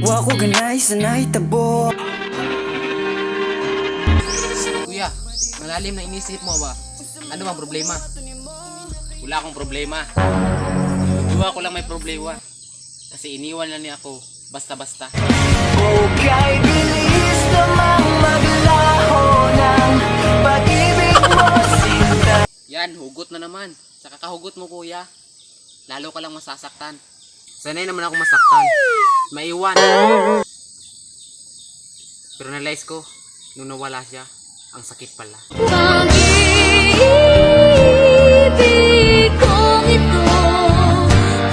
Wa ko ganay sanay tabo. Kuya, malalim na inisip mo ba? Ano bang problema? Wala akong problema. Diwa ko lang may problema. Kasi iniwan lang niya ako basta-basta. Okay, bilis namang maglaho ng pag-ibig mo sinta. Yan, hugot na naman. Sa kakahugot mo kuya, lalo ka lang masasaktan. Sanay naman ako masaktan. Maiwan. Pero na-realize ko, nung nawala siya, ang sakit pala. Pag-ibig kong ito,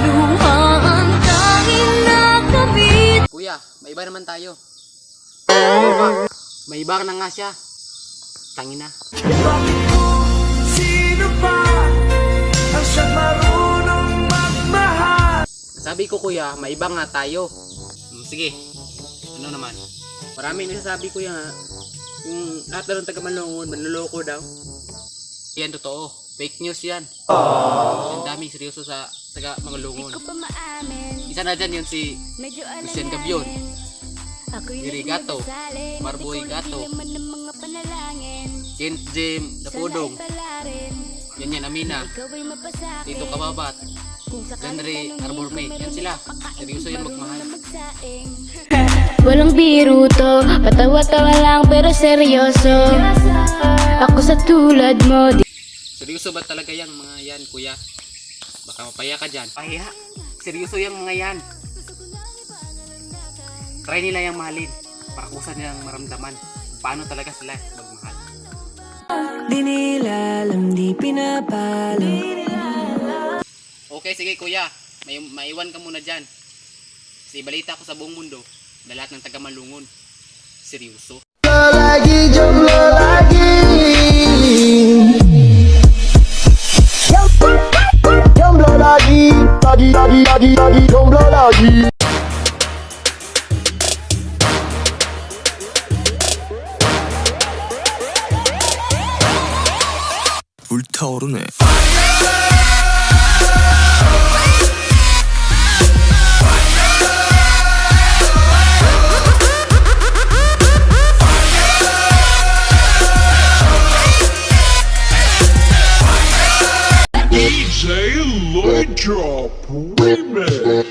luha ang tanging nakamit. Kuya, may iba naman tayo. Diba? May iba na nga siya. Tangina. Sino pa ang siyang marunong magmahal? Sabi ko kuya, may iba nga tayo. Sige, ano naman? Marami nagsasabi kuya nga, yung lahat na ng taga-Manlungon, manluloko daw. Yan totoo, fake news yan. Ang daming seryoso sa taga-Manlungon. Isa na dyan yun si Christian Gabion, Yuri Gato, Marboy Gato, Kent Jim Dapodong, yan Amina, Tito Kababat, Henry Arborme, yan sila. Seryoso yan magmahal. Walang biro to, patawa-tawa lang pero seryoso. Ako sa tulad mo. Seryoso ba talaga yung mga yan kuya? Baka mapaya ka dyan. Paya? Seryoso yung mga yan. Try nila yung mahalin. Para kusa nilang maramdaman kung paano talaga sila magmahal. Di nila alam, di pinapalo. Okay, sige kuya. Maiwan ka muna dyan. Kasi balita ko sa buong mundo na lahat ng taga-Manlungon seryoso. Lagi, jomblo lagi. Jomblo lagi, lagi, jomblo lagi. 불타오르네. DJ Lloyd Drop Remix.